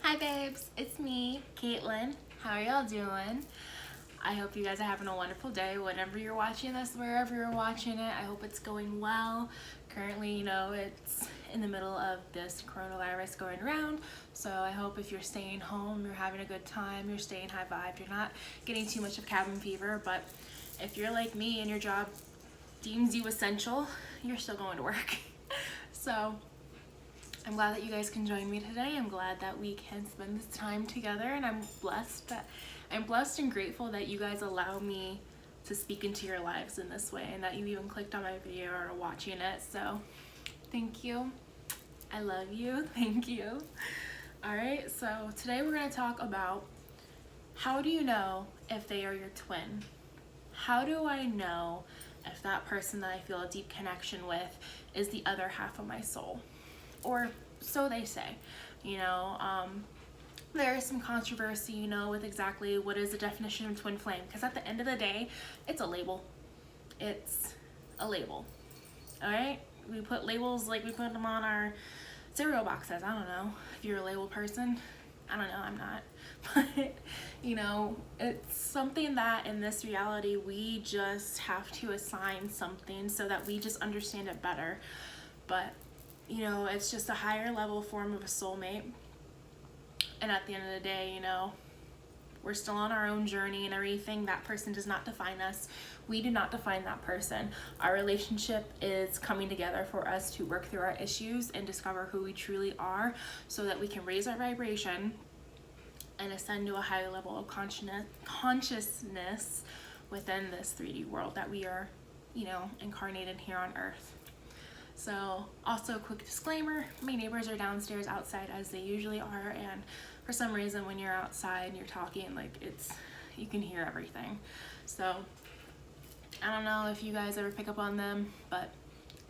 Hi babes, it's me, Caitlin. How are y'all doing? I hope you guys are having a wonderful day whenever you're watching this, wherever you're watching it. I hope it's going well. Currently, it's in the middle of this coronavirus going around, so I hope if you're staying home, you're having a good time, you're staying high vibe, you're not getting too much of cabin fever. But if you're like me and your job deems you essential, you're still going to work. So I'm glad that you guys can join me today. I'm glad that we can spend this time together, and I'm blessed and grateful that you guys allow me to speak into your lives in this way, and that you even clicked on my video or are watching it. So thank you. I love you. Thank you. All right, so today we're going to talk about, how do you know if they are your twin? How do I know if that person that I feel a deep connection with is the other half of my soul? Or so they say. There is some controversy, with exactly what is the definition of twin flame, because at the end of the day, it's a label. It's a label. All right? We put labels like we put them on our cereal boxes. I don't know if you're a label person. I don't know, I'm not. But, it's something that in this reality, we just have to assign something so that we just understand it better. But it's just a higher level form of a soulmate. And at the end of the day, we're still on our own journey and everything. That person does not define us. We do not define that person. Our relationship is coming together for us to work through our issues and discover who we truly are, so that we can raise our vibration and ascend to a higher level of consciousness within this 3D world that we are, incarnated here on Earth. So also a quick disclaimer, my neighbors are downstairs outside as they usually are, and for some reason when you're outside and you're talking, you can hear everything. So I don't know if you guys ever pick up on them, but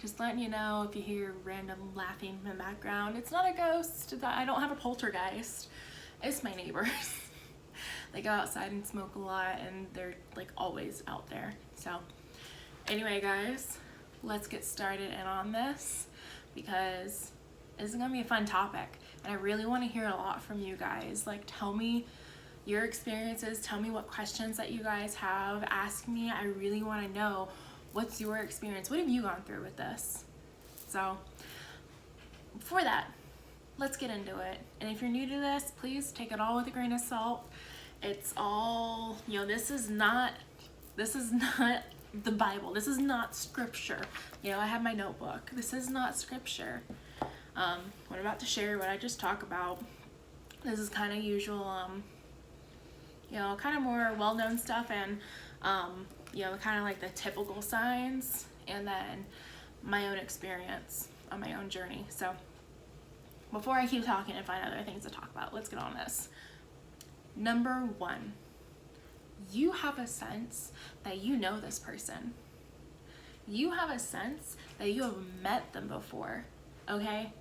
just letting you know, if you hear random laughing in the background, it's not a ghost. I don't have a poltergeist. It's my neighbors. They go outside and smoke a lot, and they're always out there. So anyway, guys, let's get started in on this, because this is gonna be a fun topic, and I really want to hear a lot from you guys. Tell me your experiences, tell me what questions that you guys have, ask me. I really want to know, what's your experience, what have you gone through with this? So before that, let's get into it. And if you're new to this, please take it all with a grain of salt. It's all, this is not the Bible. This is not scripture. I have my notebook. This is not scripture. What I'm about to share, what I just talked about, this is kind of usual, kind of more well-known stuff, and, kind of like the typical signs, and then my own experience on my own journey. So before I keep talking and find other things to talk about, let's get on this. Number one, you have a sense that you know this person. You have a sense that you have met them before, okay?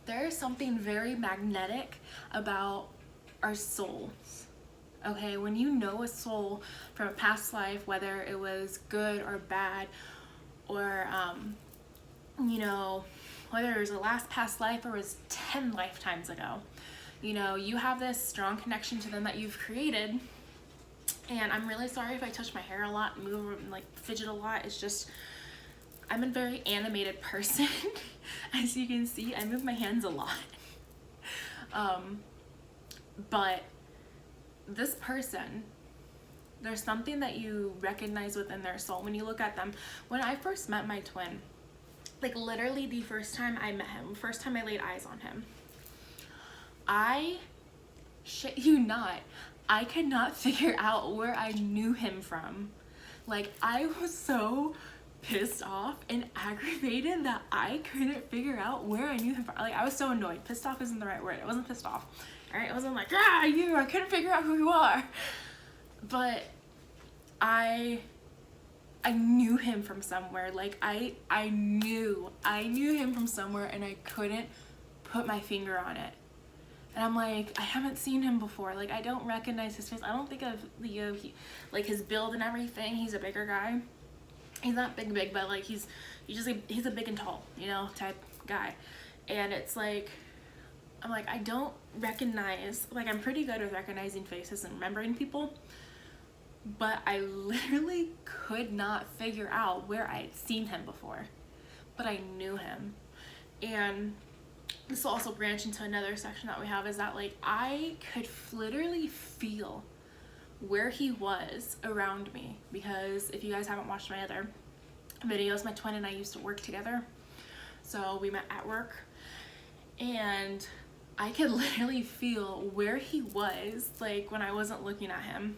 There is something very magnetic about our souls, okay? When you know a soul from a past life, whether it was good or bad, or, whether it was a last past life or it was 10 lifetimes ago, you have this strong connection to them that you've created. And I'm really sorry if I touch my hair a lot, move, and fidget a lot. It's just, I'm a very animated person. As you can see, I move my hands a lot. But this person, there's something that you recognize within their soul when you look at them. When I first met my twin, literally the first time I met him, first time I laid eyes on him, I shit you not, I could not figure out where I knew him from. I was so pissed off and aggravated that I couldn't figure out where I knew him from. I was so annoyed. Pissed off isn't the right word. It wasn't pissed off. All right, it wasn't I couldn't figure out who you are. But I knew him from somewhere. I knew him from somewhere, and I couldn't put my finger on it. And I'm I haven't seen him before. I don't recognize his face. I don't think of his build and everything. He's a bigger guy. He's not big, but he's a big and tall, type guy. And it's I'm like, I don't recognize, like, I'm pretty good with recognizing faces and remembering people, but I literally could not figure out where I had seen him before, but I knew him. And this will also branch into another section that we have, is that like I could literally feel where he was around me, because if you guys haven't watched my other videos, my twin and I used to work together. So we met at work, and I could literally feel where he was, like when I wasn't looking at him.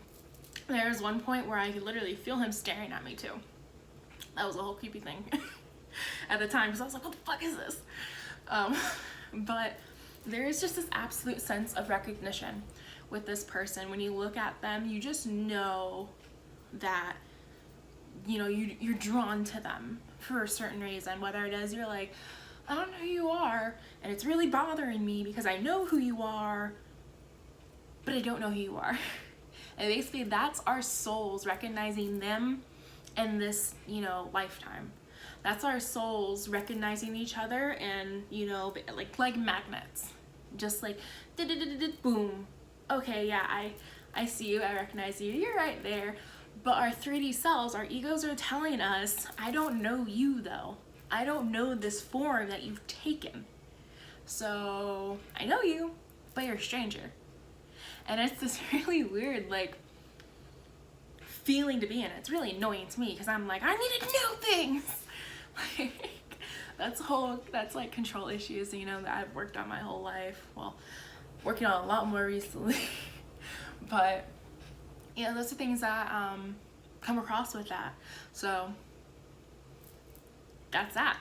There was one point where I could literally feel him staring at me too. That was a whole creepy thing at the time, because I was like, what the fuck is this? But there is just this absolute sense of recognition with this person. When you look at them, you just know that, you know, you're drawn to them for a certain reason, whether it is you're like, I don't know who you are, and it's really bothering me because I know who you are, but I don't know who you are. And basically that's our souls recognizing them in this, you know, lifetime. That's our souls recognizing each other, and, you know, like magnets, just like boom. Okay, yeah, I see you, I recognize you, you're right there. But our 3D selves, our egos are telling us, I don't know you though. I don't know this form that you've taken. So I know you, but you're a stranger. And it's this really weird, like, feeling to be in. It's really annoying to me, because I'm like, I need to know things. Like, that's like control issues, you know, that I've worked on my whole life. Well, working on a lot more recently. But, you know, those are things that come across with that. So that's that.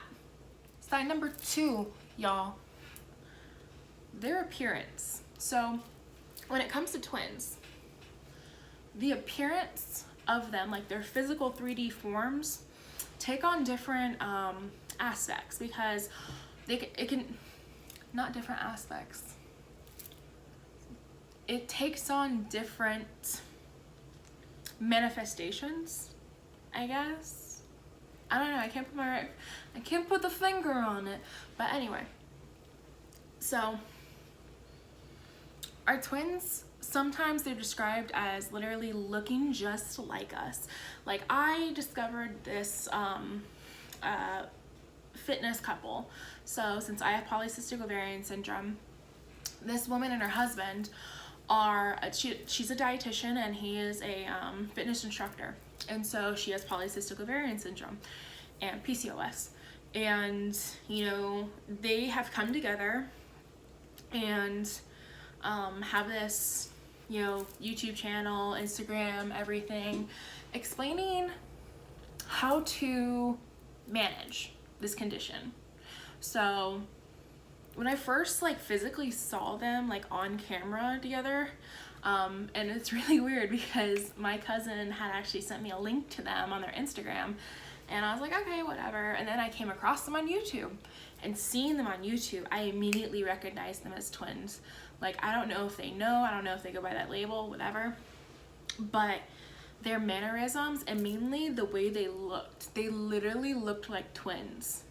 Sign number 2, y'all. Their appearance. So when it comes to twins, the appearance of them, like their physical 3D forms, take on different aspects, because it can not different aspects. It takes on different manifestations, I guess. I don't know. I can't put the finger on it. But anyway, so our twins, sometimes they're described as literally looking just like us. Like, I discovered this fitness couple. So since I have polycystic ovarian syndrome, this woman and her husband are, she's a dietitian and he is a fitness instructor. And so she has polycystic ovarian syndrome and PCOS. And, you know, they have come together and have this, you know, YouTube channel, Instagram, everything, explaining how to manage this condition. So when I first like physically saw them like on camera together, and it's really weird because my cousin had actually sent me a link to them on their Instagram, and I was like, okay, whatever. And then I came across them on YouTube, and seeing them on YouTube, I immediately recognized them as twins. Like, I don't know if they know, I don't know if they go by that label, whatever, but their mannerisms and mainly the way they looked, they literally looked like twins.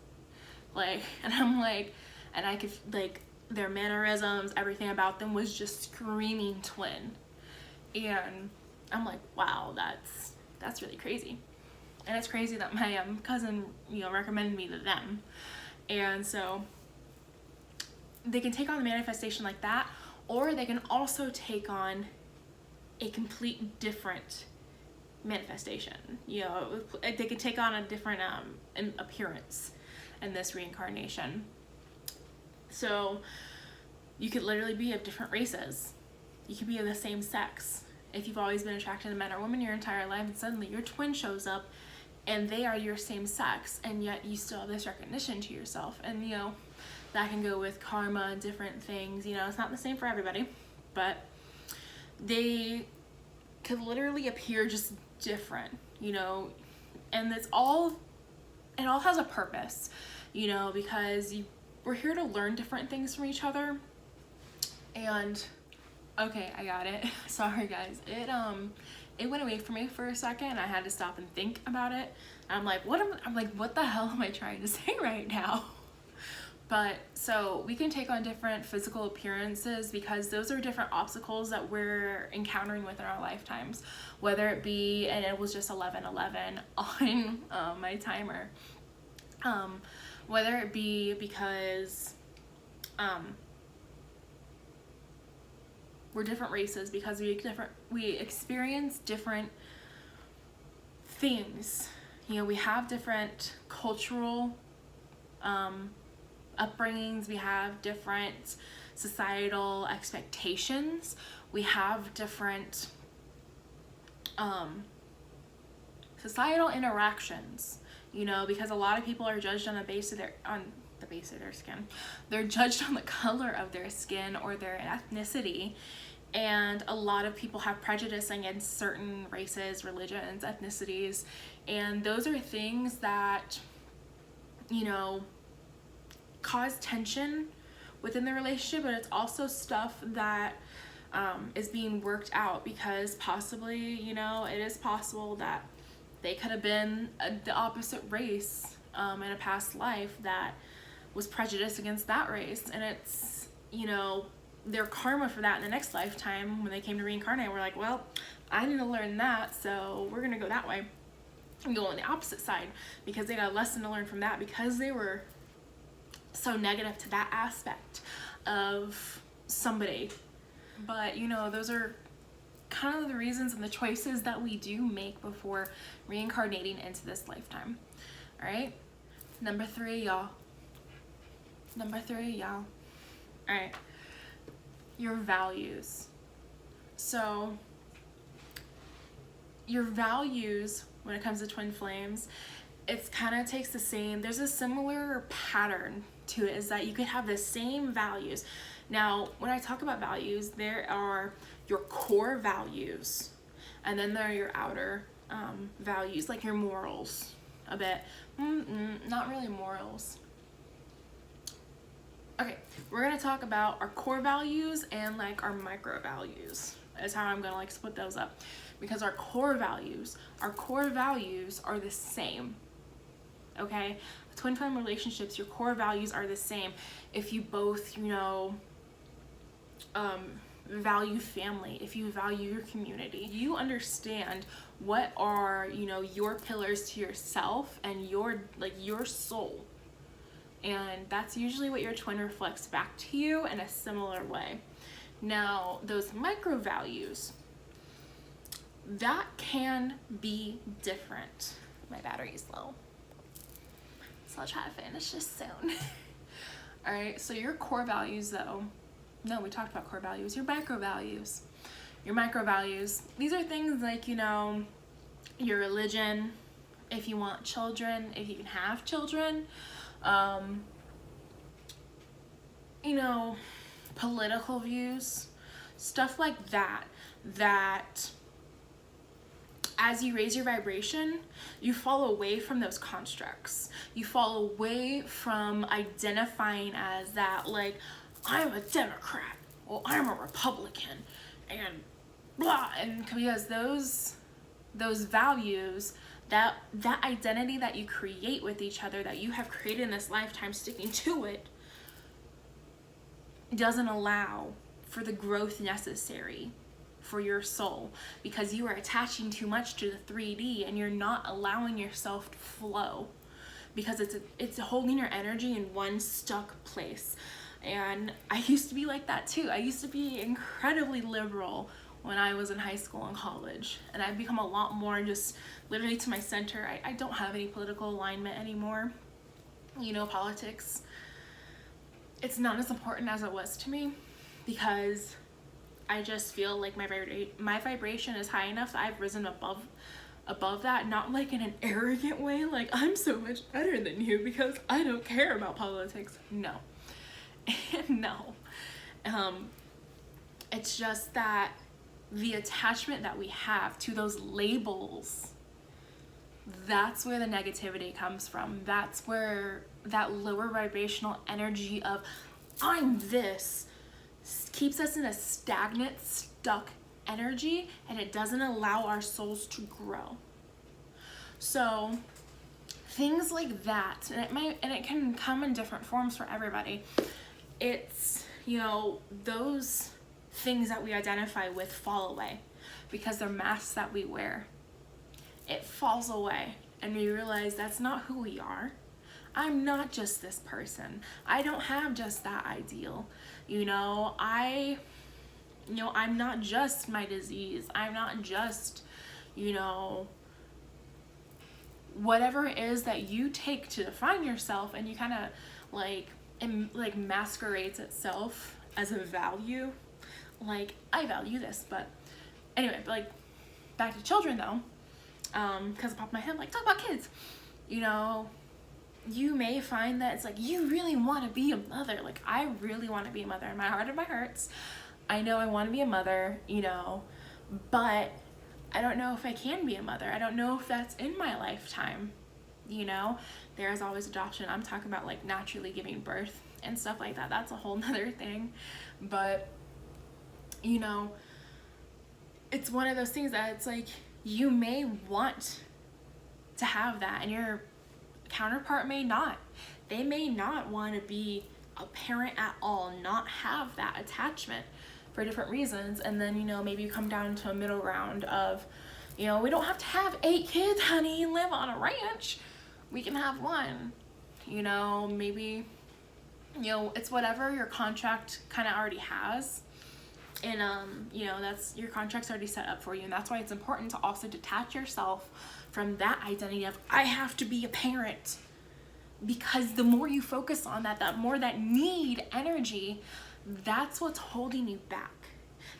Like, and I'm like, and I could, like, their mannerisms, everything about them was just screaming twin. And I'm like, wow, that's really crazy. And it's crazy that my cousin, you know, recommended me to them. And so they can take on the manifestation like that, or they can also take on a complete different manifestation. You know, they could take on a different appearance in this reincarnation. So you could literally be of different races. You could be of the same sex. If you've always been attracted to men or women your entire life, and suddenly your twin shows up and they are your same sex, and yet you still have this recognition to yourself. And, you know, that can go with karma and different things. You know, it's not the same for everybody, but they could literally appear just different, you know, and it all has a purpose, you know, because we're here to learn different things from each other. And okay, I got it. Sorry guys, it went away from me for a second. I had to stop and think about it. I'm like, what the hell am I trying to say right now? But so we can take on different physical appearances because those are different obstacles that we're encountering within our lifetimes, whether it be, and it was just 11:11 on my timer, whether it be because we're different races, because we experience different things. You know, we have different cultural upbringings, we have different societal expectations, we have different societal interactions, you know, because a lot of people are judged on the base of their skin. They're judged on the color of their skin or their ethnicity, and a lot of people have prejudice against certain races, religions, ethnicities, and those are things that, you know, cause tension within the relationship, but it's also stuff that is being worked out, because possibly, you know, it is possible that they could have been the opposite race in a past life that was prejudiced against that race, and it's, you know, their karma for that in the next lifetime when they came to reincarnate. We're like, well, I need to learn that, so we're gonna go that way and go on the opposite side, because they got a lesson to learn from that, because they were so negative to that aspect of somebody. But, you know, those are kind of the reasons and the choices that we do make before reincarnating into this lifetime. All right, number 3, y'all. All right, your values. So your values, when it comes to twin flames, it's kind of takes the same, there's a similar pattern to it, is that you could have the same values. Now, when I talk about values, there are your core values, and then there are your outer values, like your morals a bit. Not really morals. Okay, we're gonna talk about our core values and like our micro values, is how I'm gonna like split those up, because our core values are the same. Okay, twin flame relationships, your core values are the same. If you both, you know, value family, if you value your community, you understand what are, you know, your pillars to yourself and your soul, and that's usually what your twin reflects back to you in a similar way. Now, those micro values, that can be different. My battery's low, so I'll try to finish this soon. All right, so your core values though, no, we talked about core values. Your micro values. These are things like, you know, your religion, if you want children, if you can have children, you know, political views, stuff like that, that as you raise your vibration, you fall away from those constructs. You fall away from identifying as that, like, I'm a Democrat, or I'm a Republican, and blah, and because those values, that identity that you create with each other, that you have created in this lifetime, sticking to it, doesn't allow for the growth necessary for your soul, because you are attaching too much to the 3D and you're not allowing yourself to flow, because it's holding your energy in one stuck place. And I used to be like that too. I used to be incredibly liberal when I was in high school and college, and I've become a lot more just literally to my center. I don't have any political alignment anymore. You know, politics, it's not as important as it was to me, because I just feel like my vibration is high enough that I've risen above that, not like in an arrogant way, like I'm so much better than you because I don't care about politics. No. No. It's just that the attachment that we have to those labels, that's where the negativity comes from. That's where that lower vibrational energy of I'm this keeps us in a stagnant, stuck energy, and it doesn't allow our souls to grow. So things like that. And it can come in different forms for everybody. It's, you know, those things that we identify with fall away because they're masks that we wear. It falls away and we realize that's not who we are. I'm not just this person. I don't have just that ideal. You know, I'm not just my disease. I'm not just, you know, whatever it is that you take to define yourself, and you kind of like masquerades itself as a value. Like, I value this, but anyway, like, back to children though, because it popped in my head, like, talk about kids. You know, you may find that it's like, you really want to be a mother. Like, I really want to be a mother in my heart of my hearts. I know I want to be a mother, you know, but I don't know if I can be a mother. I don't know if that's in my lifetime. You know, there's always adoption. I'm talking about like naturally giving birth and stuff like that. That's a whole nother thing. But, you know, it's one of those things that it's like, you may want to have that and your counterpart may not. They may not want to be a parent at all, not have that attachment for different reasons. And then, you know, maybe you come down to a middle ground of, you know, we don't have to have 8 kids, honey, and live on a ranch. We can have 1. You know, maybe, you know, it's whatever your contract kind of already has. And, you know, that's, your contract's already set up for you. And that's why it's important to also detach yourself from that identity of, I have to be a parent. Because the more you focus on that, that more that need energy, that's what's holding you back.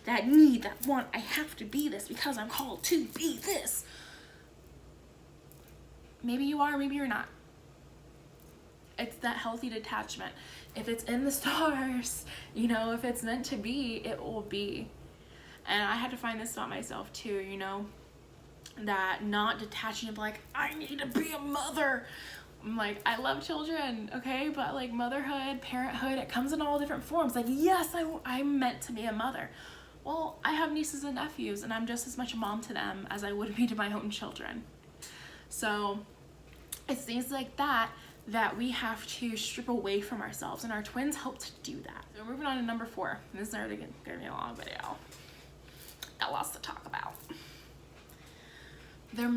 That need, that want, I have to be this because I'm called to be this. Maybe you are, maybe you're not. It's that healthy detachment. If it's in the stars, you know, if it's meant to be, it will be. And I had to find this about myself too, you know, that not detaching of like, I need to be a mother. I'm like, I love children, okay, but like motherhood, parenthood, it comes in all different forms. Like, yes, I'm meant to be a mother. Well, I have nieces and nephews, and I'm just as much a mom to them as I would be to my own children. So it's things like that that we have to strip away from ourselves, and our twins help to do that. So moving on to number 4. This is already gonna be a long video. Got lots to talk about. Their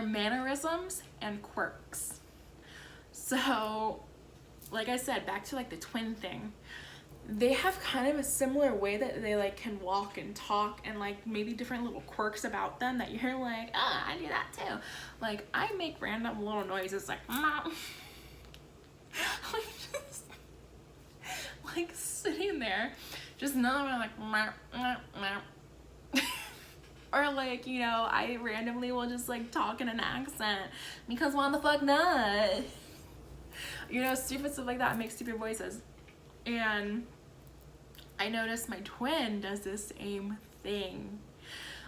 mannerisms and quirks. So, like I said, back to like the twin thing, they have kind of a similar way that they like can walk and talk, and like maybe different little quirks about them that you're like, ah, I do that too. Like, I make random little noises like, mom. Like sitting there, just not like, or like, you know, I randomly will just like talk in an accent because why the fuck not? You know, stupid stuff like that, make stupid voices. And I noticed my twin does the same thing.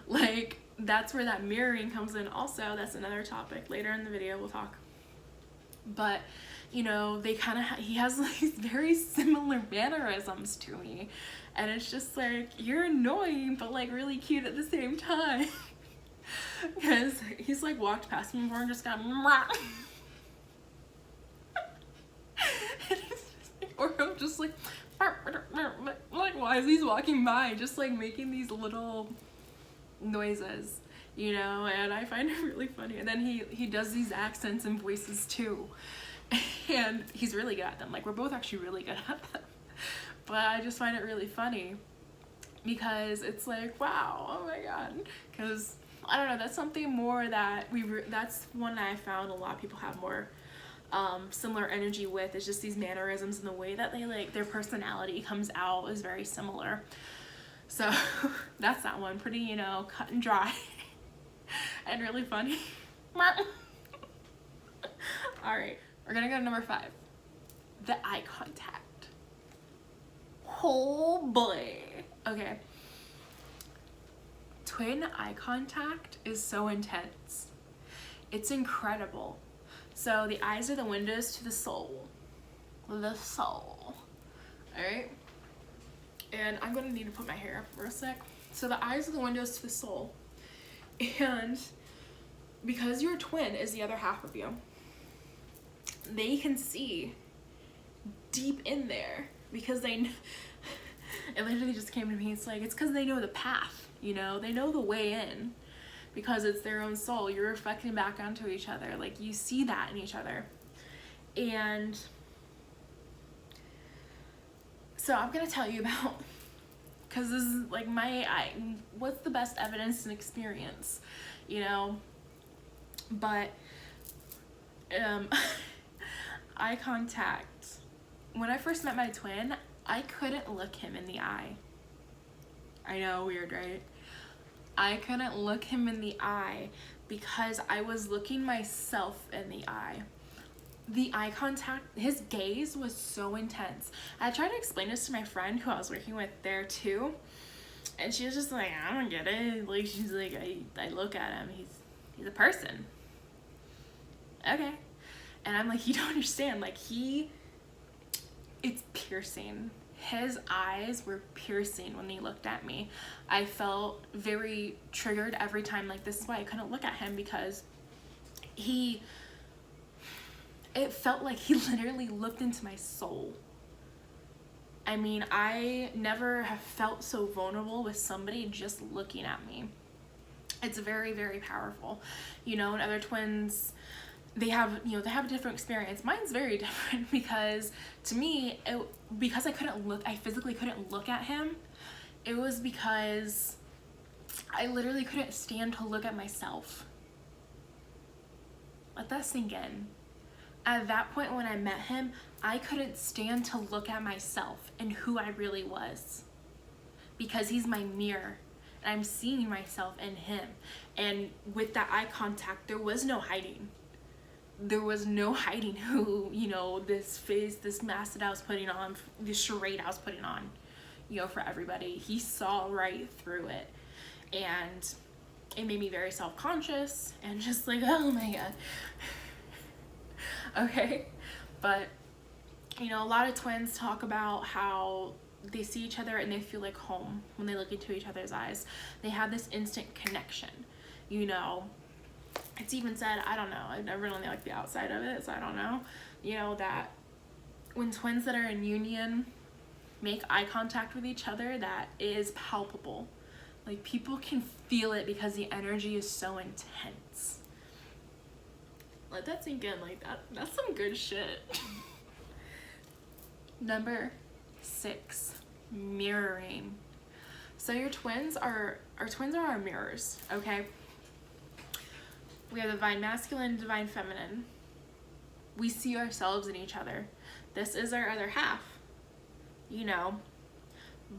Like, that's where that mirroring comes in also. That's another topic. Later in the video we'll talk. But, you know, they kind of he has like very similar mannerisms to me. And it's just like, you're annoying, but like really cute at the same time. Because he's like walked past me before and just got or I'm just like while he's walking by, just like making these little noises, you know, and I find it really funny. And then he does these accents and voices too. And he's really good at them. Like, we're both actually really good at them. But I just find it really funny because it's like, wow, oh my god. Because, I don't know, that's something more that that's one that I found a lot of people have more similar energy with. It's just these mannerisms and the way that they like, their personality comes out is very similar. So, that's that one. Pretty, you know, cut and dry. And really funny. Alright, we're gonna go to number 5. The eye contact. Oh boy. Okay. Twin eye contact is so intense. It's incredible. So the eyes are the windows to the soul. The soul. Alright? And I'm gonna need to put my hair up for a sec. So the eyes are the windows to the soul. And because your twin is the other half of you, they can see deep in there because they it literally just came to me, it's like, it's because they know the path, you know, they know the way in, because it's their own soul. You're reflecting back onto each other, like you see that in each other. And so I'm gonna tell you about, because this is like what's the best evidence and experience, you know, but eye contact. When I first met my twin, I couldn't look him in the eye. I know, weird, right? I couldn't look him in the eye because I was looking myself in the eye. The eye contact, his gaze was so intense. I tried to explain this to my friend who I was working with there too, and she was just like, I don't get it. Like, she's like, I look at him, he's a person. Okay. And I'm like, you don't understand, like it's piercing. His eyes were piercing when he looked at me. I felt very triggered every time. Like, this is why I couldn't look at him, because it felt like he literally looked into my soul. I mean, I never have felt so vulnerable with somebody just looking at me. It's very, very powerful. You know, and other twins, they have a different experience. Mine's very different because to me, because I physically couldn't look at him, it was because I literally couldn't stand to look at myself. Let that sink in. At that point when I met him, I couldn't stand to look at myself and who I really was, because he's my mirror and I'm seeing myself in him. And with that eye contact, there was no hiding. There was no hiding who, you know, this face, this mask that I was putting on, this charade I was putting on, you know, for everybody. He saw right through it. And it made me very self-conscious and just like, oh my God. Okay. But, you know, a lot of twins talk about how they see each other and they feel like home when they look into each other's eyes. They have this instant connection, you know. It's even said, I don't know, I've never really like the outside of it, so I don't know, you know, that when twins that are in union make eye contact with each other, that is palpable. Like, people can feel it because the energy is so intense. Let that sink in. Like, that's some good shit. Number 6, mirroring. So our twins are our mirrors, okay? We have divine masculine, divine feminine. We see ourselves in each other. This is our other half, you know,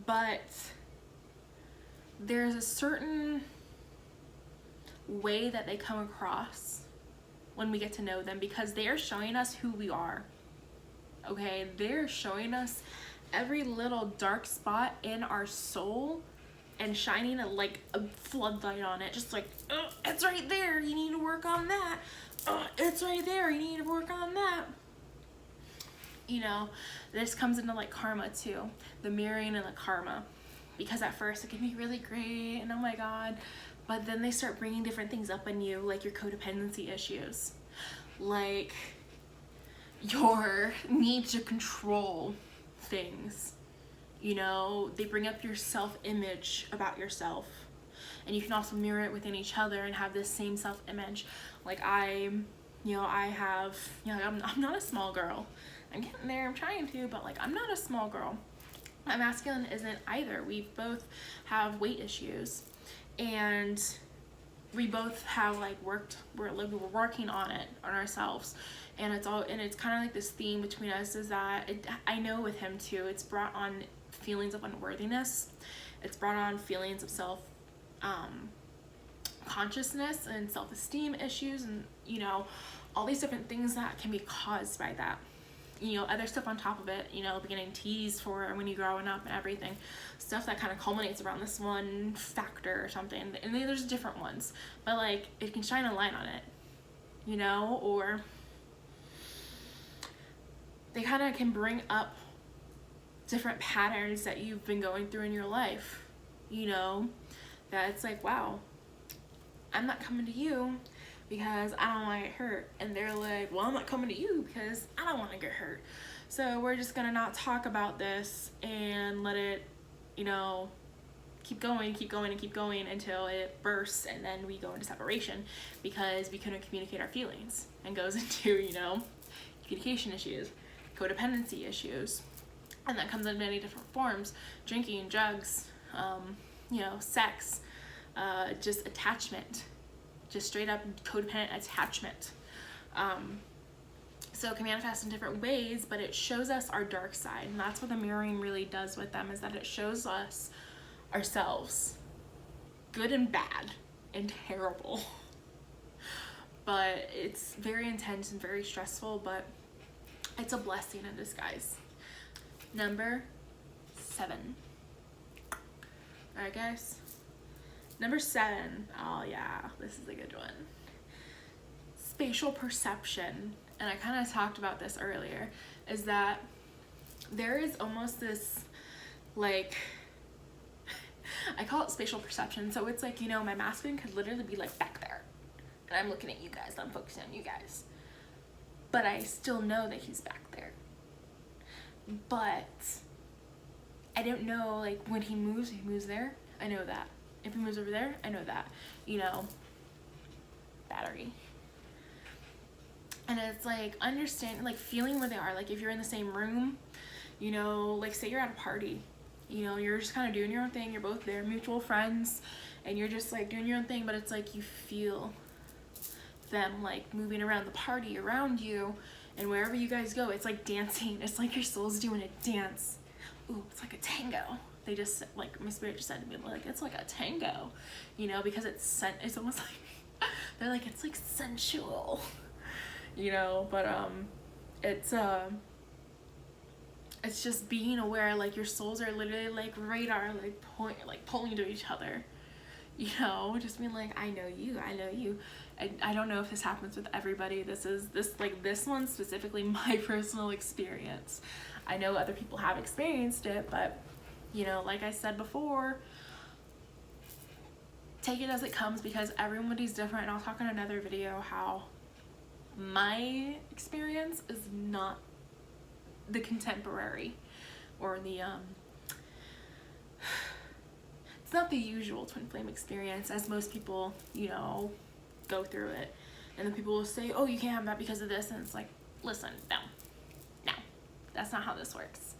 but there's a certain way that they come across when we get to know them, because they are showing us who we are, okay? They're showing us every little dark spot in our soul and shining a floodlight on it, just like, oh, it's right there, you need to work on that. Oh, it's right there, you need to work on that. You know, this comes into like karma too, the mirroring and the karma, because at first it can be really great and oh my God, but then they start bringing different things up in you, like your codependency issues, like your need to control things. You know, they bring up your self-image about yourself, and you can also mirror it within each other and have this same self-image. Like I'm not a small girl. I'm getting there, I'm trying to, but like I'm not a small girl. My masculine isn't either. We both have weight issues, and we both have we're working on it, on ourselves. And it's kind of like this theme between us is that I know with him too, it's brought on feelings of unworthiness. It's brought on feelings of self consciousness and self-esteem issues, and you know, all these different things that can be caused by that. You know, other stuff on top of it, you know, getting teased for when you're growing up and everything, stuff that kind of culminates around this one factor or something. And then there's different ones, but like it can shine a light on it, you know, or they kind of can bring up different patterns that you've been going through in your life, you know, that it's like, wow, I'm not coming to you because I don't want to get hurt. And they're like, well, I'm not coming to you because I don't want to get hurt. So we're just gonna not talk about this and let it, you know, keep going until it bursts, and then we go into separation because we couldn't communicate our feelings, and goes into, you know, communication issues, codependency issues, and that comes in many different forms: drinking, drugs, you know, sex, just attachment, just straight up codependent attachment. So it can manifest in different ways, but it shows us our dark side, and that's what the mirroring really does with them, is that it shows us ourselves, good and bad and terrible. But it's very intense and very stressful, but it's a blessing in disguise. Number 7. Alright guys, number 7, oh yeah, this is a good one. Spatial perception, and I kind of talked about this earlier, is that there is almost this, like, I call it spatial perception. So it's like, you know, my masculine could literally be like back there, and I'm looking at you guys, I'm focusing on you guys, but I still know that he's back there. But I don't know, like, when he moves there, I know that. If he moves over there, I know that, you know, battery. And it's like understanding, like feeling where they are. Like if you're in the same room, you know, like say you're at a party, you know, you're just kind of doing your own thing, you're both there, mutual friends, and you're just like doing your own thing, but it's like you feel them like moving around the party around you, and wherever you guys go, it's like dancing. It's like your soul's doing a dance. Ooh, it's like a tango. They just, like, my spirit just said to me, like, it's like a tango, you know, because it's almost like, they're like, it's like sensual, you know, but it's just being aware, like your souls are literally like radar, like pulling to each other, you know, just being like, I know you. I don't know if this happens with everybody. This one specifically my personal experience. I know other people have experienced it, but you know, like I said before, take it as it comes, because everybody's different, and I'll talk in another video how my experience is not the contemporary or the it's not the usual twin flame experience, as most people, you know, go through it, and then people will say, oh, you can't have that because of this, and it's like, listen, no, that's not how this works.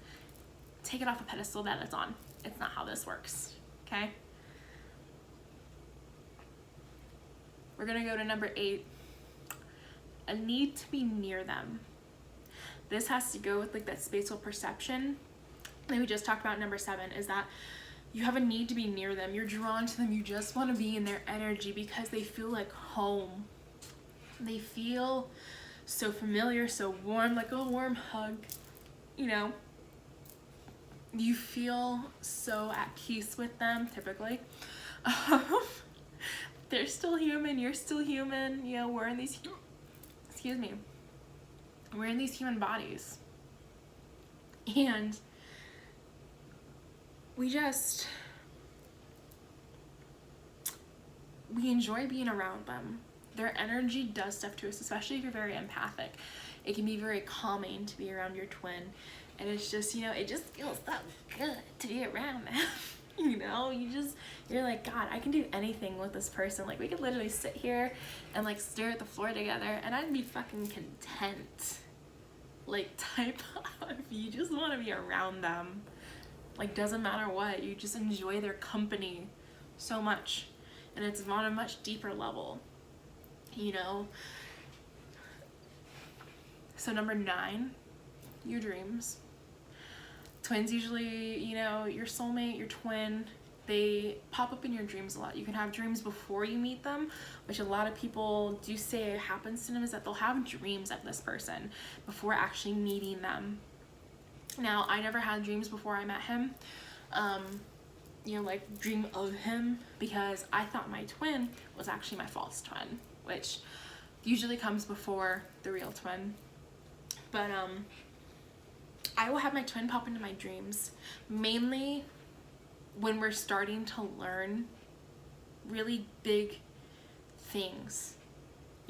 Take it off a pedestal that it's on. It's not how this works, okay? We're gonna go to number 8, a need to be near them. This has to go with like that spatial perception that we just talked about. Number 7 is that you have a need to be near them. You're drawn to them. You just want to be in their energy because they feel like home. They feel so familiar, so warm, like a warm hug, you know. You feel so at peace with them, typically. They're still human, you're still human, you know, we're in these, we're in these human bodies. And we enjoy being around them. Their energy does stuff to us, especially if you're very empathic. It can be very calming to be around your twin. And it's just, you know, it just feels so good to be around them. You know, you're like, God, I can do anything with this person. Like, we could literally sit here and like stare at the floor together, and I'd be fucking content. Like, type of, you just want to be around them. Like, doesn't matter what, you just enjoy their company so much. And it's on a much deeper level, you know. So number 9, your dreams. Twins usually, you know, your soulmate, your twin, they pop up in your dreams a lot. You can have dreams before you meet them, which a lot of people do say happens to them, is that they'll have dreams of this person before actually meeting them. Now, I never had dreams before I met him, you know, like dream of him, because I thought my twin was actually my false twin, which usually comes before the real twin. But I will have my twin pop into my dreams, mainly when we're starting to learn really big things,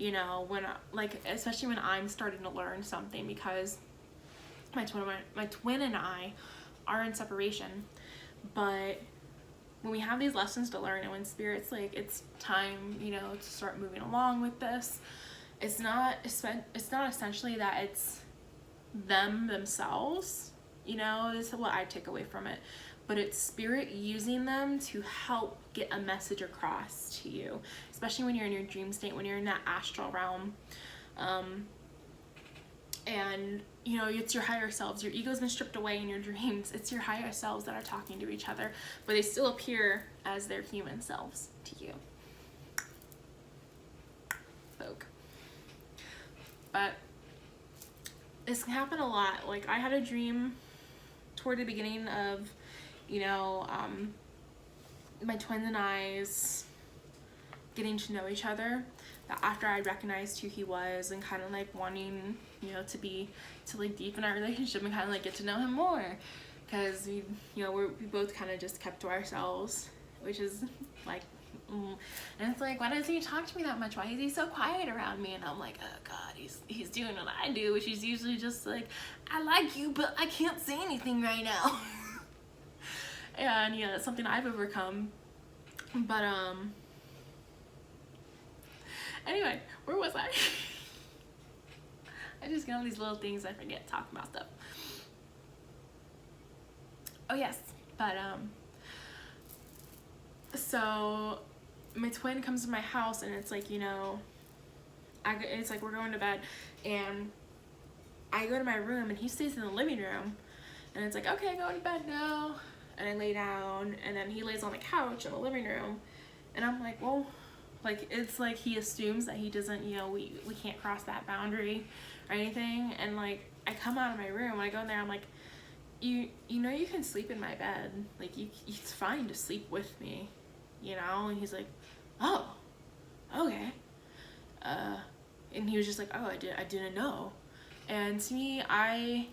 you know, when like especially when I'm starting to learn something, because my twin and I are in separation, but when we have these lessons to learn and when Spirit's like, it's time, you know, to start moving along with this, it's not essentially that it's themselves, you know, this is what I take away from it, but it's Spirit using them to help get a message across to you, especially when you're in your dream state, when you're in that astral realm. And you know, it's your higher selves. Your ego's been stripped away in your dreams. It's your higher selves that are talking to each other, but they still appear as their human selves to you. Folk. But this can happen a lot. Like, I had a dream toward the beginning of, you know, my twins and I's getting to know each other, that after I recognized who he was and kind of like wanting, you know, to like deepen our relationship and kind of like get to know him more, because we, you know, we both kind of just kept to ourselves, which is like, and it's like, why doesn't he talk to me that much? Why is he so quiet around me? And I'm like, oh God, he's doing what I do, which is usually just like, I like you, but I can't say anything right now. And yeah, that's something I've overcome. But anyway, where was I? I just get all these little things I forget talking about stuff. Oh yes, but so my twin comes to my house and it's like, you know, it's like we're going to bed and I go to my room and he stays in the living room, and it's like, okay, go to bed now. And I lay down and then he lays on the couch in the living room, and I'm like, well, like, it's like he assumes that he doesn't, you know, we can't cross that boundary or anything. And like, I come out of my room, when I go in there, I'm like, you know, you can sleep in my bed, like, it's fine to sleep with me, you know. And he's like, oh, okay. And he was just like, oh, I didn't know. And to me, I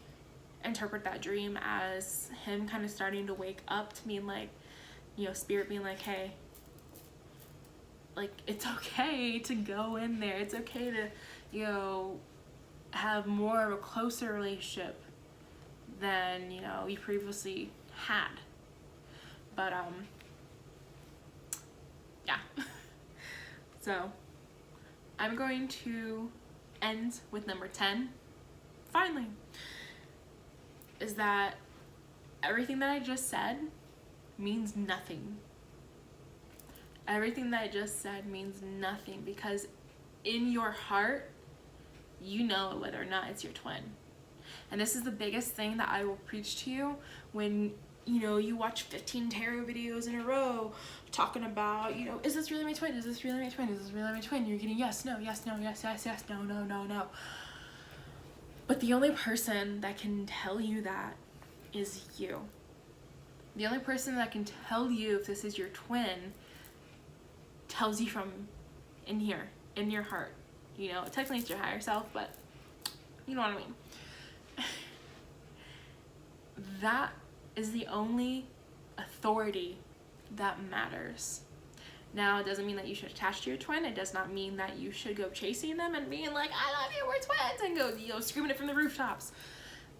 interpret that dream as him kind of starting to wake up to me, like, you know, Spirit being like, hey, like, it's okay to go in there. It's okay to, you know, have more of a closer relationship than, you know, you previously had. But, yeah. So, I'm going to end with number 10. Finally. Is that everything that I just said means nothing. Everything that I just said means nothing, because in your heart, you know whether or not it's your twin. And this is the biggest thing that I will preach to you when, you know, you watch 15 tarot videos in a row talking about, you know, is this really my twin? Is this really my twin? Is this really my twin? You're getting yes, no, yes, no, yes, yes, yes, no, no, no, no. But the only person that can tell you that is you. The only person that can tell you if this is your twin tells you from in here, in your heart. You know, technically it's your higher self, but you know what I mean. That is the only authority that matters. Now, it doesn't mean that you should attach to your twin. It does not mean that you should go chasing them and being like, I love you, we're twins, and go, you know, screaming it from the rooftops.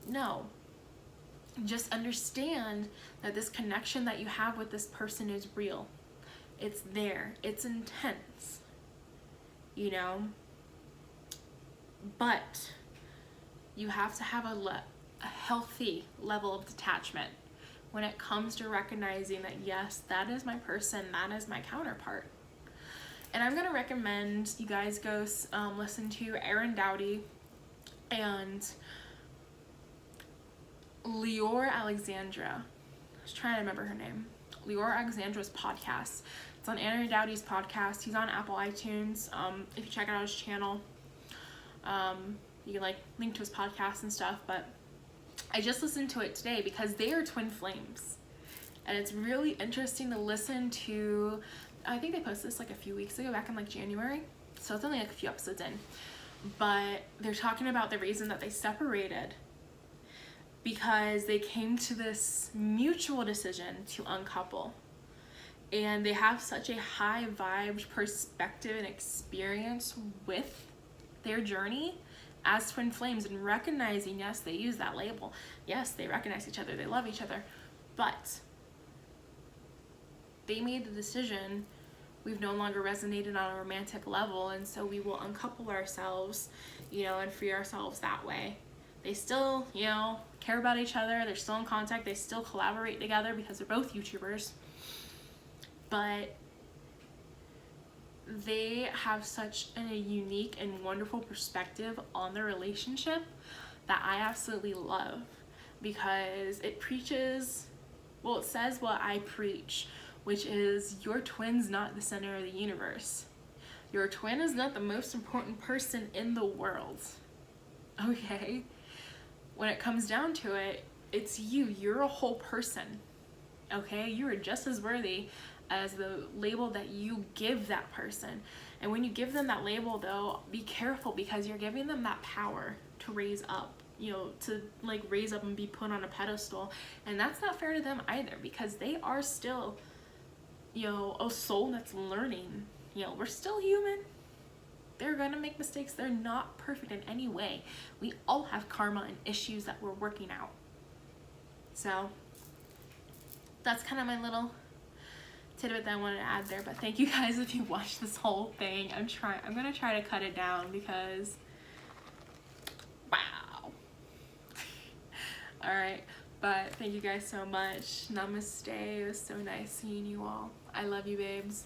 No. Just understand that this connection that you have with this person is real. It's there. It's intense. You know? But you have to have a healthy level of detachment when it comes to recognizing that, yes, that is my person, that is my counterpart. And I'm going to recommend you guys go listen to Erin Dowdy and Lior Alexandra. I was trying to remember her name. Lior Alexandra's podcast. It's on Erin Dowdy's podcast. He's on Apple iTunes. If you check out his channel, you can like link to his podcast and stuff. But I just listened to it today because they are twin flames, and it's really interesting to listen to. I think they posted this like a few weeks ago, back in like January, so it's only like a few episodes in, but they're talking about the reason that they separated, because they came to this mutual decision to uncouple. and they have such a high vibe perspective and experience with their journey as twin flames, and recognizing, yes, they use that label, yes, they recognize each other, they love each other, but they made the decision, we've no longer resonated on a romantic level, and so we will uncouple ourselves, you know, and free ourselves that way. They still, you know, care about each other, they're still in contact, they still collaborate together because they're both YouTubers, but they have such a unique and wonderful perspective on their relationship that I absolutely love, because it preaches, well, it says what I preach, which is your twin's not the center of the universe. Your twin is not the most important person in the world, okay? When it comes down to it, it's you. You're a whole person, okay? You are just as worthy as the label that you give that person. And when you give them that label, though, be careful, because you're giving them that power to raise up, you know, to like raise up and be put on a pedestal. And that's not fair to them either, because they are still, you know, a soul that's learning. You know, we're still human. They're gonna make mistakes. They're not perfect in any way. We all have karma and issues that we're working out. So that's kind of my little tidbit that I wanted to add there. But thank you guys if you watched this whole thing. I'm gonna try to cut it down because wow. All right, but thank you guys so much. Namaste. It was so nice seeing you all. I love you, babes.